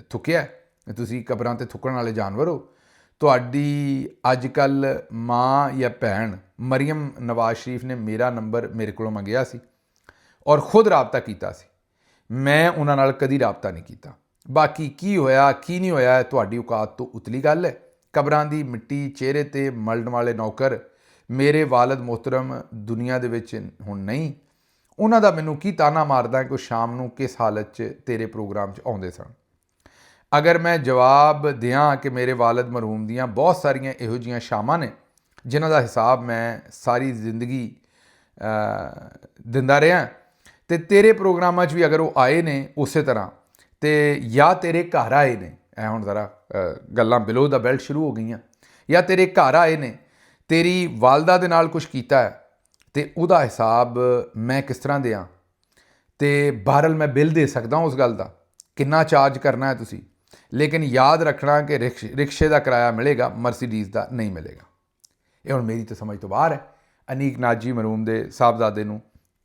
ਥੁੱਕਿਆ, ਤੁਸੀਂ ਕਬਰਾਂ 'ਤੇ ਥੁੱਕਣ ਵਾਲੇ ਜਾਨਵਰ ਹੋ। ਤੁਹਾਡੀ ਅੱਜ ਕੱਲ੍ਹ ਮਾਂ ਜਾਂ ਭੈਣ ਮਰੀਅਮ ਨਵਾਜ਼ ਸ਼ਰੀਫ ਨੇ ਮੇਰਾ ਨੰਬਰ ਮੇਰੇ ਕੋਲੋਂ ਮੰਗਿਆ ਸੀ ਔਰ ਖੁਦ ਰਾਬਤਾ ਕੀਤਾ ਸੀ, ਮੈਂ ਉਹਨਾਂ ਨਾਲ ਕਦੀ ਰਾਬਤਾ ਨਹੀਂ ਕੀਤਾ। ਬਾਕੀ ਕੀ ਹੋਇਆ ਕੀ ਨਹੀਂ ਹੋਇਆ ਤੁਹਾਡੀ ਔਕਾਤ ਤੋਂ ਉਤਲੀ ਗੱਲ ਹੈ। ਕਬਰਾਂ ਦੀ ਮਿੱਟੀ ਚਿਹਰੇ 'ਤੇ ਮਲਣ ਵਾਲੇ ਨੌਕਰ ਮੇਰੇ ਵਾਲਦ ਮੁਹਤਰਮ ਦੁਨੀਆ ਦੇ ਵਿੱਚ ਹੁਣ ਨਹੀਂ। ਉਹਨਾਂ ਦਾ ਮੈਨੂੰ ਕੀ ਤਾਨਾ ਮਾਰਦਾ ਕਿ ਉਹ ਸ਼ਾਮ ਨੂੰ ਕਿਸ ਹਾਲਤ 'ਚ ਤੇਰੇ ਪ੍ਰੋਗਰਾਮ 'ਚ ਆਉਂਦੇ ਸਨ। ਅਗਰ ਮੈਂ ਜਵਾਬ ਦਿਆਂ ਕਿ ਮੇਰੇ ਵਾਲਦ ਮਰਹੂਮ ਦੀਆਂ ਬਹੁਤ ਸਾਰੀਆਂ ਇਹੋ ਜਿਹੀਆਂ ਸ਼ਾਮਾਂ ਨੇ ਜਿਨ੍ਹਾਂ ਦਾ ਹਿਸਾਬ ਮੈਂ ਸਾਰੀ ਜ਼ਿੰਦਗੀ ਦਿੰਦਾ ਰਿਹਾ ਤੇ ਤੇਰੇ ਪ੍ਰੋਗਰਾਮਾਂ 'ਚ ਵੀ ਅਗਰ ਉਹ ਆਏ ਨੇ ਉਸੇ ਤਰ੍ਹਾਂ ਤੇ ਜਾਂ ਤੇਰੇ ਘਰ ਆਏ ਨੇ, ਐ ਹੁਣ ਜ਼ਰਾ ਗੱਲਾਂ ਬਿਲੋ ਦਾ ਬੈਲਟ ਸ਼ੁਰੂ ਹੋ ਗਈਆਂ, ਜਾਂ ਤੇਰੇ ਘਰ ਆਏ ਨੇ, ਤੇਰੀ ਵਾਲਦਾ ਦੇ ਨਾਲ ਕੁਛ ਕੀਤਾ ਹੈ ਤੇ ਉਹਦਾ ਹਿਸਾਬ ਮੈਂ ਕਿਸ ਤਰ੍ਹਾਂ ਦਿਆਂ, ਤੇ ਬਹਰਲ ਮੈਂ ਬਿੱਲ ਦੇ ਸਕਦਾ ਉਸ ਗੱਲ ਦਾ, ਕਿੰਨਾ ਚਾਰਜ ਕਰਨਾ ਹੈ ਤੁਸੀਂ। ਲੇਕਿਨ ਯਾਦ ਰੱਖਣਾ ਕਿ ਰਿਕਸ਼ੇ ਦਾ ਕਿਰਾਇਆ ਮਿਲੇਗਾ, ਮਰਸੀਡੀਜ਼ ਦਾ ਨਹੀਂ ਮਿਲੇਗਾ। ਇਹ ਹੁਣ ਮੇਰੀ ਤਾਂ ਸਮਝ ਤੋਂ ਬਾਹਰ ਹੈ। ਅਨੀਕ ਨਾਥ ਜੀ ਮਰਹੂਮ ਦੇ ਸਾਹਿਬਜ਼ਾਦੇ ਨੂੰ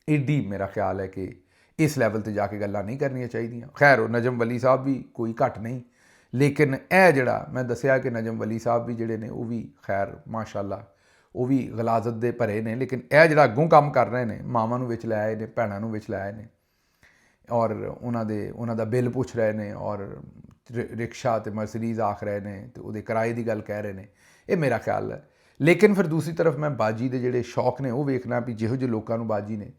ਏਡੀ ਮੇਰਾ ਖਿਆਲ ਹੈ ਕਿ ਇਸ ਲੈਵਲ 'ਤੇ ਜਾ ਕੇ ਗੱਲਾਂ ਨਹੀਂ ਕਰਨੀਆਂ ਚਾਹੀਦੀਆਂ। ਖੈਰ ਉਹ ਨਜਮ ਵਲੀ ਸਾਹਿਬ ਵੀ ਕੋਈ ਘੱਟ ਨਹੀਂ, ਲੇਕਿਨ ਇਹ ਜਿਹੜਾ ਮੈਂ ਦੱਸਿਆ ਕਿ ਨਜਮ ਵਲੀ ਸਾਹਿਬ ਵੀ ਜਿਹੜੇ ਨੇ ਉਹ ਵੀ ਖੈਰ ਮਾਸ਼ਾਅੱਲਾ ਉਹ ਵੀ ਗਲਾਜ਼ਤ ਦੇ ਭਰੇ ਨੇ, ਲੇਕਿਨ ਇਹ ਜਿਹੜਾ ਅੱਗੋਂ ਕੰਮ ਕਰ ਰਹੇ ਨੇ, ਮਾਵਾਂ ਨੂੰ ਵਿੱਚ ਲੈ ਆਏ ਨੇ, ਭੈਣਾਂ ਨੂੰ ਵਿੱਚ ਲੈ ਆਏ ਨੇ ਔਰ ਉਹਨਾਂ ਦਾ ਬਿੱਲ ਪੁੱਛ ਰਹੇ ਨੇ ਔਰ ਰਿਕਸ਼ਾ ਤੇ ਮਰਸੀਡੀਜ਼ ਆਖ ਰਹੇ ਨੇ ਤੇ ਉਹਦੇ ਕਿਰਾਏ ਦੀ ਗੱਲ ਕਹਿ ਰਹੇ ਨੇ, ਇਹ ਮੇਰਾ ਖਿਆਲ ਹੈ। ਲੇਕਿਨ ਫਿਰ ਦੂਸਰੀ ਤਰਫ ਮੈਂ ਬਾਜੀ ਦੇ ਜਿਹੜੇ ਸ਼ੌਕ ਨੇ ਉਹ ਵੇਖਣਾ ਵੀ ਜਿਹੋ ਜਿਹੇ ਲੋਕਾਂ ਨੂੰ ਬਾਜੀ ਨੇ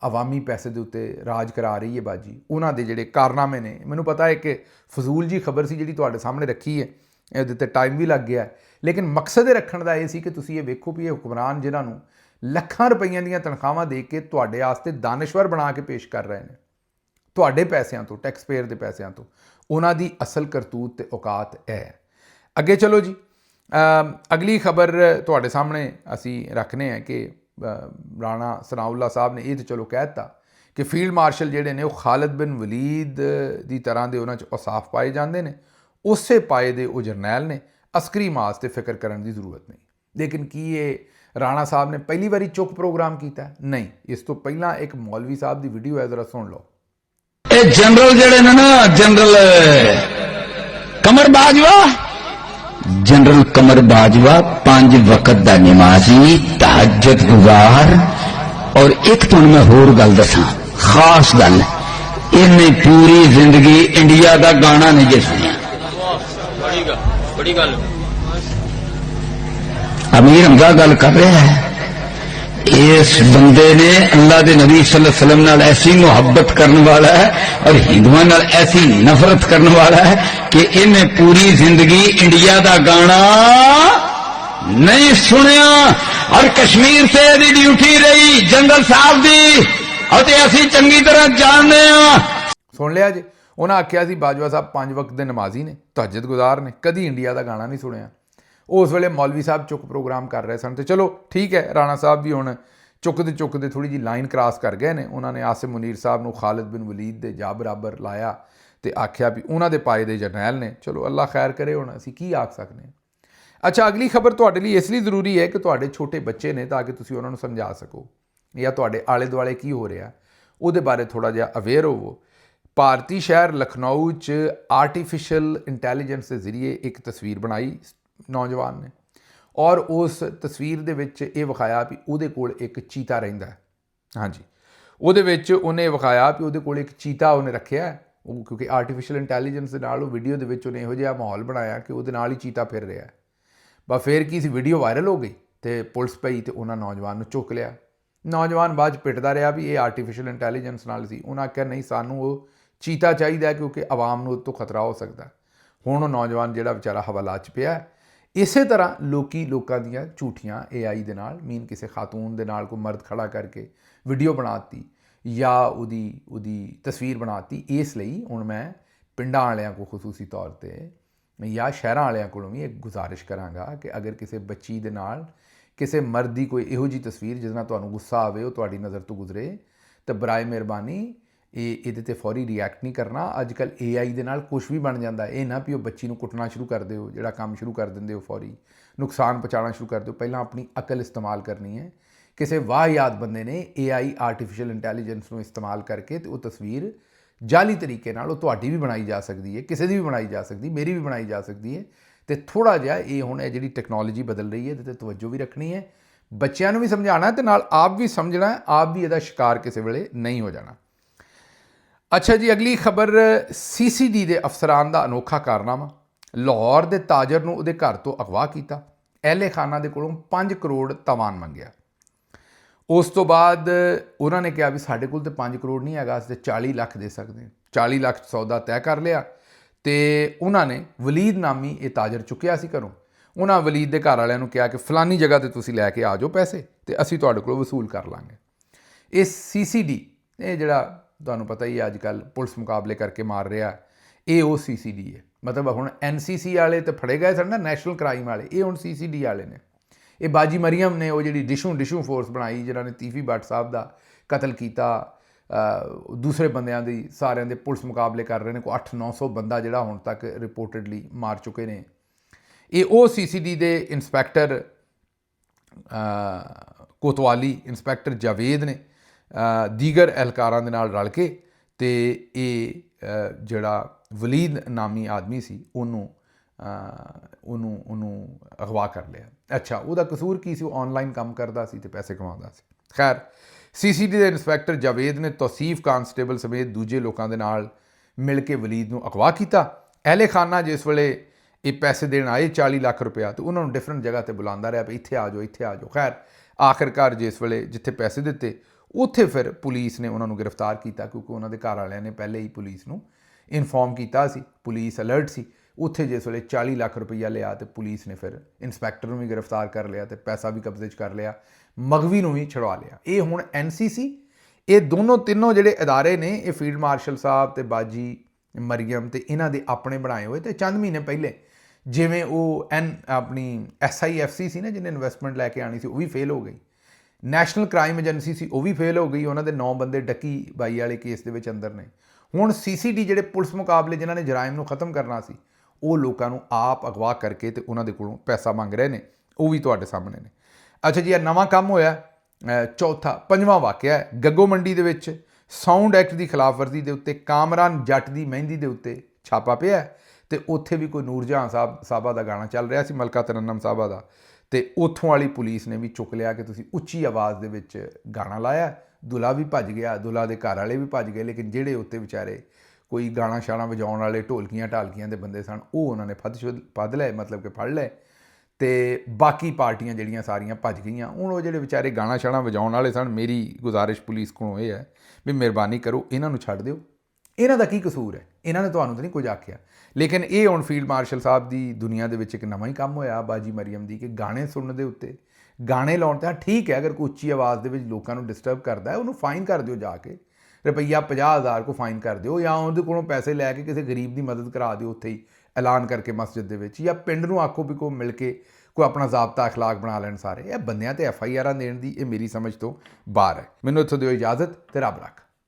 ਅਵਾਮੀ ਪੈਸੇ ਦੇ ਉੱਤੇ ਰਾਜ ਕਰਾ ਰਹੀ ਹੈ ਬਾਜੀ, ਉਹਨਾਂ ਦੇ ਜਿਹੜੇ ਕਾਰਨਾਮੇ ਨੇ। ਮੈਨੂੰ ਪਤਾ ਹੈ ਕਿ ਫਜ਼ੂਲ ਜੀ ਖਬਰ ਸੀ ਜਿਹੜੀ ਤੁਹਾਡੇ ਸਾਹਮਣੇ ਰੱਖੀ ਹੈ, ਇਹਦੇ 'ਤੇ ਟਾਈਮ ਵੀ ਲੱਗ ਗਿਆ, ਲੇਕਿਨ ਮਕਸਦ ਇਹ ਰੱਖਣ ਦਾ ਇਹ ਸੀ ਕਿ ਤੁਸੀਂ ਇਹ ਵੇਖੋ ਵੀ ਇਹ ਹੁਕਮਰਾਨ ਜਿਨ੍ਹਾਂ ਨੂੰ ਲੱਖਾਂ ਰੁਪਈਆਂ ਦੀਆਂ ਤਨਖਾਹਾਂ ਦੇ ਕੇ ਤੁਹਾਡੇ ਵਾਸਤੇ ਦਾਨਿਸ਼ਵਰ ਬਣਾ ਕੇ ਪੇਸ਼ ਕਰ ਰਹੇ ਨੇ, ਤੁਹਾਡੇ ਪੈਸਿਆਂ ਤੋਂ, ਟੈਕਸ ਪੇਅਰ ਦੇ ਪੈਸਿਆਂ ਤੋਂ, ਉਹਨਾਂ ਦੀ ਅਸਲ ਕਰਤੂਤ ਤੇ ਔਕਾਤ ਹੈ। ਅੱਗੇ ਚਲੋ ਜੀ, ਅਗਲੀ ਖਬਰ ਤੁਹਾਡੇ ਸਾਹਮਣੇ ਅਸੀਂ ਰੱਖਨੇ ਹੈ ਕਿ ਰਾਣਾ ਸਨਾਉੱਲਾ ਸਾਹਿਬ ਨੇ ਇਹ ਤਾਂ ਚਲੋ ਕਹਿ ਦਿੱਤਾ ਕਿ ਫੀਲਡ ਮਾਰਸ਼ਲ ਜਿਹੜੇ ਨੇ ਉਹ ਖਾਲਿਦ ਬਿਨ ਵਲੀਦ ਦੀ ਤਰ੍ਹਾਂ ਦੇ ਉਹਨਾਂ 'ਚ ਔਸਾਫ ਪਾਏ ਜਾਂਦੇ ਨੇ, ਉਸੇ ਪਾਏ ਦੇ ਉਹ ਜਰਨੈਲ ਨੇ, ਅਸਕਰੀ ਮਾਸ ਤੇ ਫਿਕਰ ਕਰਨ ਦੀ ਜ਼ਰੂਰਤ ਨਹੀਂ। ਲੇਕਿਨ ਕੀ ਇਹ ਰਾਣਾ ਸਾਹਿਬ ਨੇ ਪਹਿਲੀ ਵਾਰੀ ਚੁੱਕ ਪ੍ਰੋਗਰਾਮ ਕੀਤਾ? ਨਹੀਂ, ਇਸ ਤੋਂ ਪਹਿਲਾਂ ਇੱਕ ਮੌਲਵੀ ਸਾਹਿਬ ਦੀ ਵੀਡੀਓ ਹੈ, ਜ਼ਰਾ ਸੁਣ ਲਓ। ਇਹ ਜਨਰਲ ਜਿਹੜੇ ਨੇ ਨਾ, ਜਨਰਲ ਕਮਰ ਬਾਜਵਾ, ਜਨਰਲ ਕਮਰ ਬਾਜਵਾ 5 ਵਕਤ ਦਾ ਨਮਾਜ਼ੀ, ਤਹज्जुद ਗੁਜ਼ਾਰ। ਔਰ ਇੱਕ ਤੁਹਾਨੂੰ ਮੈਂ ਹੋਰ ਗੱਲ ਦੱਸਾਂ, ਖਾਸ ਗੱਲ, ਇਹਨੇ ਪੂਰੀ ਜ਼ਿੰਦਗੀ ਇੰਡੀਆ ਦਾ ਗਾਣਾ ਨਹੀਂ ਜੇ ਸੁਣਿਆ। ਬੜੀ ਗੱਲ अमीर हमजा गल कर रहा है। इस बंदे ने अल्लाह के नबी सल्लल्लाहु अलैहि वसल्लम नाल ऐसी मुहब्बत करने वाला है और हिंदुओं नाल ऐसी नफरत करने वाला है कि इन्हें पूरी जिंदगी इंडिया का गाना नहीं सुनिया। और कश्मीर से यदि ड्यूटी रही जनरल साहब की और असी चंगी तरह जानते हैं। सुन लिया जी, उन्हें आख्या सी बाजवा साहब 5 वक्त के नमाजी ने, तहज्जुद गुजार ने, कदी इंडिया का गाना नहीं सुनिया। उस वेले मौलवी साहब चुक प्रोग्राम कर रहे सन, तो चलो ठीक है, राणा साहब भी हुण चुकते थोड़ी जी लाइन क्रॉस कर गए ने। उन्होंने आसिम मुनीर साहब नूं खालिद बिन वलीद दे जा बराबर लाया तो आख्या भी उन्हां दे पाए दे जरनैल ने। चलो अल्लाह खैर करे, हुण असीं की आख सकने। अच्छा, अगली खबर तुहाडे लई इस लई जरूरी है कि तुहाडे छोटे बच्चे ने, ताकि तुसीं उन्हां नूं समझा सको या तुहाडे आले दुआले की हो रहा उहदे बारे थोड़ा जिहा अवेयर होवो। भारती शहर लखनऊ च आर्टिफिशियल इंटैलीजेंस के जरिए एक तस्वीर बनाई नौजवान ने और उस तस्वीर दे विच ये विखाया भी उहदे कोल एक चीता रहिंदा है। हाँ जी, उहदे विच उहने विखाया भी उहदे कोल एक चीता उहने रखिया है, क्योंकि आर्टिफिशियल इंटैलीजेंस दे नाल वीडियो दे विच उहने इहो जिहा माहौल बनाया कि उहदे नाल ही चीता फिर रहा है। बस फिर की सी, वीडियो वायरल हो गई तो पुलिस पई तो उन्होंने नौजवान नूं चुक लिया। नौजवान बाद पिटदा रहा भी ये आर्टिफिशियल इंटैलीजेंस नाल सी। उन्हें आख्या नहीं, सानू वो चीता चाहिए क्योंकि आवाम नूं तो खतरा हो सकता। हुण वो नौजवान जिहड़ा बेचारा हवालात च पिया। इसे तरह लोगों दियाँ झूठियाँ AI दे नाल, मीन किसी खातून दे नाल कोई मर्द खड़ा करके वीडियो बनाती या उदी तस्वीर बनाती। इसलिए हुण मैं पिंडां वालियां को खसूसी तौर पर या शहरां वालियां कोलों भी एक गुजारिश करांगा कि अगर किसी बच्ची दे नाल किसी मर्द की कोई इहो जी तस्वीर जिस नाल तुहानूं गुस्सा आवे, वो तुहाडी नज़र तो गुजरे, तो बराए मेहरबानी ਇਹਦੇ ਤੇ ਫੌਰੀ ਰਿਐਕਟ ਨਹੀਂ ਕਰਨਾ। ਅੱਜ ਕੱਲ AI ਦੇ ਨਾਲ ਕੁਛ ਵੀ ਬਣ ਜਾਂਦਾ। ਇਹ ਨਾ ਵੀ ਉਹ ਬੱਚੀ ਨੂੰ ਕੁੱਟਣਾ ਸ਼ੁਰੂ ਕਰ ਦਿਓ, ਜਿਹੜਾ ਕੰਮ ਸ਼ੁਰੂ ਕਰ ਦਿੰਦੇ ਹੋ, ਫੌਰੀ ਨੁਕਸਾਨ ਪਹੁੰਚਾਉਣਾ ਸ਼ੁਰੂ ਕਰ ਦਿਓ। ਪਹਿਲਾਂ ਆਪਣੀ ਅਕਲ ਇਸਤੇਮਾਲ ਕਰਨੀ ਹੈ। ਕਿਸੇ ਵਾਹਿਯਾਤ ਬੰਦੇ ਨੇ AI ਆਰਟੀਫਿਸ਼ੀਅਲ ਇੰਟੈਲੀਜੈਂਸ ਨੂੰ ਇਸਤੇਮਾਲ ਕਰਕੇ ਤੇ ਉਹ ਤਸਵੀਰ ਜਾਲੀ ਤਰੀਕੇ ਨਾਲ ਉਹ ਤੁਹਾਡੀ ਵੀ ਬਣਾਈ ਜਾ ਸਕਦੀ ਹੈ, ਕਿਸੇ ਦੀ ਵੀ ਬਣਾਈ ਜਾ ਸਕਦੀ, ਮੇਰੀ ਵੀ ਬਣਾਈ ਜਾ ਸਕਦੀ ਹੈ। ਤੇ ਥੋੜਾ ਜਿਹਾ ਇਹ ਹੁਣ ਇਹ ਜਿਹੜੀ ਟੈਕਨੋਲੋਜੀ ਬਦਲ ਰਹੀ ਹੈ ਇਹਦੇ ਤੇ ਤਵੱਜੋ ਵੀ ਰੱਖਣੀ ਹੈ, ਬੱਚਿਆਂ ਨੂੰ ਵੀ ਸਮਝਾਉਣਾ ਤੇ ਨਾਲ ਆਪ ਵੀ ਸਮਝਣਾ, ਆਪ ਵੀ ਇਹਦਾ ਸ਼ਿਕਾਰ ਕਿਸੇ ਵੇਲੇ ਨਹੀਂ ਹੋ ਜਾਣਾ। अच्छा जी, अगली खबर CCD ਦੇ ਅਫਸਰਾਂ ਦਾ ਅਨੋਖਾ ਕਾਰਨਾਮਾ। ਲਾਹੌਰ ਦੇ ਤਾਜਰ ਨੂੰ ਉਹਦੇ ਘਰ ਤੋਂ ਅਗਵਾ ਕੀਤਾ, ਅਹਿਲੇ ਖਾਨਾ ਦੇ ਕੋਲੋਂ 5 ਕਰੋੜ ਤਾਵਾਨ ਮੰਗਿਆ। ਉਸ ਤੋਂ ਬਾਅਦ ਉਹਨਾਂ ਨੇ ਕਿਹਾ ਵੀ ਸਾਡੇ ਕੋਲ ਤਾਂ 5 ਕਰੋੜ ਨਹੀਂ ਹੈਗਾ, ਅਸੀਂ 40 ਲੱਖ ਦੇ ਸਕਦੇ ਹਾਂ। 40 ਲੱਖ ਸੌਦਾ ਤੈਅ ਕਰ ਲਿਆ ਤੇ ਉਹਨਾਂ ਨੇ ਵਲੀਦ ਨਾਮੀ ਇਹ ਤਾਜਰ ਚੁੱਕਿਆ ਸੀ ਘਰੋਂ। ਉਹਨਾਂ ਵਲੀਦ ਦੇ ਘਰ ਵਾਲਿਆਂ ਨੂੰ ਕਿਹਾ ਕਿ ਫਲਾਨੀ ਜਗ੍ਹਾ ਤੇ ਤੁਸੀਂ ਲੈ ਕੇ ਆ ਜਾਓ ਪੈਸੇ ਤੇ ਅਸੀਂ ਤੁਹਾਡੇ ਕੋਲੋਂ ਵਸੂਲ ਕਰ ਲਾਂਗੇ। ਇਹ CCD, ਇਹ ਜਿਹੜਾ ਤੁਹਾਨੂੰ ਪਤਾ ਹੀ ਅੱਜ ਕੱਲ੍ਹ ਪੁਲਿਸ ਮੁਕਾਬਲੇ ਕਰਕੇ ਮਾਰ ਰਿਹਾ, ਇਹ ਉਹ CCD ਹੈ। ਮਤਲਬ ਹੁਣ NCC ਵਾਲੇ ਤਾਂ ਫੜੇ ਗਏ ਸਨ ਨਾ, ਨੈਸ਼ਨਲ ਕ੍ਰਾਈਮ ਵਾਲੇ, ਇਹ ਹੁਣ CCD ਵਾਲੇ ਨੇ। ਇਹ ਬਾਜੀ ਮਰੀਅਮ ਨੇ ਉਹ ਜਿਹੜੀ ਡਿਸ਼ੂ ਫੋਰਸ ਬਣਾਈ ਜਿਹਨਾਂ ਨੇ ਤੀਫੀ ਭੱਟ ਸਾਹਿਬ ਦਾ ਕਤਲ ਕੀਤਾ, ਦੂਸਰੇ ਬੰਦਿਆਂ ਦੀ ਸਾਰਿਆਂ ਦੇ ਪੁਲਿਸ ਮੁਕਾਬਲੇ ਕਰ ਰਹੇ ਨੇ। ਕੋਈ 800-900 ਬੰਦਾ ਜਿਹੜਾ ਹੁਣ ਤੱਕ ਰਿਪੋਰਟਡਲੀ ਮਾਰ ਚੁੱਕੇ ਨੇ। ਇਹ ਉਹ CCD ਦੇ ਇੰਸਪੈਕਟਰ ਕੋਤਵਾਲੀ, ਇੰਸਪੈਕਟਰ ਜਾਵੇਦ ਨੇ ਦੀਗਰ ਅਹਿਲਕਾਰਾਂ ਦੇ ਨਾਲ ਰਲ ਕੇ ਤੇ ਇਹ ਜਿਹੜਾ ਵਲੀਦ ਨਾਮੀ ਆਦਮੀ ਸੀ ਉਹਨੂੰ ਅਗਵਾ ਕਰ ਲਿਆ। ਅੱਛਾ, ਉਹਦਾ ਕਸੂਰ ਕੀ ਸੀ? ਉਹ ਆਨਲਾਈਨ ਕੰਮ ਕਰਦਾ ਸੀ ਤੇ ਪੈਸੇ ਕਮਾਉਂਦਾ ਸੀ। ਖੈਰ, CCD ਦੇ ਇੰਸਪੈਕਟਰ ਜਾਵੇਦ ਨੇ ਤੌਸੀਫ ਕਾਂਸਟੇਬਲ ਸਮੇਤ ਦੂਜੇ ਲੋਕਾਂ ਦੇ ਨਾਲ ਮਿਲ ਕੇ ਵਲੀਦ ਨੂੰ ਅਗਵਾ ਕੀਤਾ। ਅਹਿਲੇ ਖਾਨਾ ਜਿਸ ਵੇਲੇ ਇਹ ਪੈਸੇ ਦੇਣ ਆਏ 40 ਲੱਖ ਰੁਪਇਆ, ਤੇ ਉਹਨਾਂ ਨੂੰ ਡਿਫਰੈਂਟ ਜਗ੍ਹਾ ਤੇ ਬੁਲਾਉਂਦਾ ਰਿਹਾ ਵੀ ਇੱਥੇ ਆ ਜਾਓ, ਇੱਥੇ ਆ ਜਾਓ। ਖੈਰ, ਆਖਿਰਕਾਰ ਜਿਸ ਵੇਲੇ ਜਿੱਥੇ ਪੈਸੇ ਦਿੱਤੇ ਉੱਥੇ ਫਿਰ ਪੁਲਿਸ ਨੇ ਉਹਨਾਂ ਨੂੰ ਗ੍ਰਿਫਤਾਰ ਕੀਤਾ, ਕਿਉਂਕਿ ਉਹਨਾਂ ਦੇ ਘਰ ਵਾਲਿਆਂ ਨੇ ਪਹਿਲੇ ਹੀ ਪੁਲਿਸ ਨੂੰ ਇਨਫੋਰਮ ਕੀਤਾ ਸੀ, ਪੁਲਿਸ ਅਲਰਟ ਸੀ। ਉੱਥੇ ਜਿਸ ਵੇਲੇ 40 ਲੱਖ ਰੁਪਈਆ ਲਿਆ ਤੇ ਪੁਲਿਸ ਨੇ ਫਿਰ ਇੰਸਪੈਕਟਰ ਨੂੰ ਵੀ ਗ੍ਰਿਫਤਾਰ ਕਰ ਲਿਆ ਤੇ ਪੈਸਾ ਵੀ ਕਬਜ਼ੇ 'ਚ ਕਰ ਲਿਆ, ਮਗਵੀ ਨੂੰ ਵੀ ਛੁਡਵਾ ਲਿਆ। ਇਹ ਹੁਣ NCC, ਇਹ ਤਿੰਨੋਂ ਜਿਹੜੇ ਅਦਾਰੇ ਨੇ, ਇਹ ਫੀਲਡ ਮਾਰਸ਼ਲ ਸਾਹਿਬ ਤੇ ਬਾਜੀ ਮਰੀਅਮ ਤੇ ਇਹਨਾਂ ਦੇ ਆਪਣੇ ਬਣਾਏ ਹੋਏ। ਤੇ ਚੰਦ ਮਹੀਨੇ ਪਹਿਲੇ ਜਿਵੇਂ ਉਹ ਆਪਣੀ SIFC ਸੀ ਨਾ, ਜਿਹਨੇ ਇਨਵੈਸਟਮੈਂਟ ਲੈ ਕੇ ਆਣੀ ਸੀ, ਉਹ ਵੀ ਫੇਲ ਹੋ ਗਈ। ਨੈਸ਼ਨਲ ਕ੍ਰਾਈਮ ਏਜੰਸੀ ਸੀ, ਉਹ ਵੀ ਫੇਲ ਹੋ ਗਈ। ਉਹਨਾਂ ਦੇ 9 ਬੰਦੇ ਡੱਕੀ ਬਾਈ ਵਾਲੇ ਕੇਸ ਦੇ ਵਿੱਚ ਅੰਦਰ ਨੇ। ਹੁਣ CCD ਜਿਹੜੇ ਪੁਲਿਸ ਮੁਕਾਬਲੇ ਜਿਨ੍ਹਾਂ ਨੇ ਜਰਾਇਮ ਨੂੰ ਖਤਮ ਕਰਨਾ ਸੀ, ਉਹ ਲੋਕਾਂ ਨੂੰ ਆਪ ਅਗਵਾ ਕਰਕੇ ਤੇ ਉਹਨਾਂ ਦੇ ਕੋਲੋਂ ਪੈਸਾ ਮੰਗ ਰਹੇ ਨੇ। ਉਹ ਵੀ ਤੁਹਾਡੇ ਸਾਹਮਣੇ ਨੇ। ਅੱਛਾ ਜੀ, ਇਹ ਨਵਾਂ ਕੰਮ ਹੋਇਆ। ਪੰਜਵਾਂ ਵਾਕਿਆ ਹੈ ਗੱਗੋ ਮੰਡੀ ਦੇ ਵਿੱਚ ਸਾਊਂਡ ਐਕਟ ਦੀ ਖਿਲਾਫਵਰਜ਼ੀ ਦੇ ਉੱਤੇ ਕਾਮਰਾਨ ਜੱਟ ਦੀ ਮਹਿੰਦੀ ਦੇ ਉੱਤੇ ਛਾਪਾ ਪਿਆ ਤੇ ਉੱਥੇ ਵੀ ਕੋਈ ਨੂਰਜਹਾਂ ਸਾਹਿਬਾ ਦਾ ਗਾਣਾ ਚੱਲ ਰਿਹਾ ਸੀ, ਮਲਕਾ ਤਰੰਨਮ ਸਾਹਿਬਾ ਦਾ, ਤੇ ਉੱਥੋਂ ਵਾਲੀ ਪੁਲਿਸ ਨੇ ਵੀ ਚੁੱਕ ਲਿਆ ਕਿ ਤੁਸੀਂ ਉੱਚੀ ਆਵਾਜ਼ ਦੇ ਵਿੱਚ ਗਾਣਾ ਲਾਇਆ। ਦੁਲਾ ਵੀ ਭੱਜ ਗਿਆ, ਦੁਲਾ ਦੇ ਘਰ ਵਾਲੇ ਵੀ ਭੱਜ ਗਏ, ਲੇਕਿਨ ਜਿਹੜੇ ਉੱਤੇ ਵਿਚਾਰੇ ਕੋਈ ਗਾਣਾ ਸ਼ਾਣਾ ਵਜਾਉਣ ਵਾਲੇ ਢੋਲਕੀਆਂ ਢਾਲਕੀਆਂ ਦੇ ਬੰਦੇ ਸਨ, ਉਹ ਉਹਨਾਂ ਨੇ ਫੜ ਲਏ, ਮਤਲਬ ਕਿ ਫੜ ਲਏ। ਤੇ ਬਾਕੀ ਪਾਰਟੀਆਂ ਜਿਹੜੀਆਂ ਸਾਰੀਆਂ ਭੱਜ ਗਈਆਂ। ਹੁਣ ਉਹ ਜਿਹੜੇ ਵਿਚਾਰੇ ਗਾਣਾ ਸ਼ਾਣਾ ਵਜਾਉਣ ਵਾਲੇ ਸਨ, ਮੇਰੀ ਗੁਜ਼ਾਰਿਸ਼ ਪੁਲਿਸ ਕੋਲੋਂ ਇਹ ਹੈ ਵੀ ਮਿਹਰਬਾਨੀ ਕਰੋ, ਇਹਨਾਂ ਨੂੰ ਛੱਡ ਦਿਓ। ਇਹਨਾਂ ਦਾ ਕੀ ਕਸੂਰ ਹੈ? ਇਹਨਾਂ ਨੇ ਤੁਹਾਨੂੰ ਤਾਂ ਨਹੀਂ ਕੁਝ ਆਖਿਆ। ਲੇਕਿਨ ਇਹ ਹੁਣ ਫੀਲਡ ਮਾਰਸ਼ਲ ਸਾਹਿਬ ਦੀ ਦੁਨੀਆ ਦੇ ਵਿੱਚ ਇੱਕ ਨਵਾਂ ਹੀ ਕੰਮ ਹੋਇਆ ਬਾਜੀ ਮਰੀਅਮ ਦੀ, ਕਿ ਗਾਣੇ ਸੁਣਨ ਦੇ ਉੱਤੇ, ਗਾਣੇ ਲਾਉਣ 'ਤੇ ਠੀਕ ਹੈ, ਅਗਰ ਕੋਈ ਉੱਚੀ ਆਵਾਜ਼ ਦੇ ਵਿੱਚ ਲੋਕਾਂ ਨੂੰ ਡਿਸਟਰਬ ਕਰਦਾ ਹੈ, ਉਹਨੂੰ ਫਾਈਨ ਕਰ ਦਿਓ, ਜਾ ਕੇ ਰੁਪਈਆ 50,000 ਕੋ ਫਾਈਨ ਕਰ ਦਿਓ, ਜਾਂ ਉਹਦੇ ਕੋਲੋਂ ਪੈਸੇ ਲੈ ਕੇ ਕਿਸੇ ਗਰੀਬ ਦੀ ਮਦਦ ਕਰਾ ਦਿਓ ਉੱਥੇ ਹੀ ਐਲਾਨ ਕਰਕੇ ਮਸਜਿਦ ਦੇ ਵਿੱਚ, ਜਾਂ ਪਿੰਡ ਨੂੰ ਆਖੋ ਵੀ ਕੋਈ ਮਿਲ ਕੇ ਕੋਈ ਆਪਣਾ ਜ਼ਾਬਤਾ ਅਖਲਾਕ ਬਣਾ ਲੈਣ ਸਾਰੇ। ਇਹ ਬੰਦਿਆਂ ਤੇ FIRਾਂ ਦੇਣ ਦੀ ਇਹ ਮੇਰੀ ਸਮਝ ਤੋਂ ਬਾਹਰ ਹੈ। ਮੈਨੂੰ ਇੱਥੋਂ ਦਿਓ ਇਜਾਜ਼ਤ ਤੇ ਰੱਬ ਰੱਖ।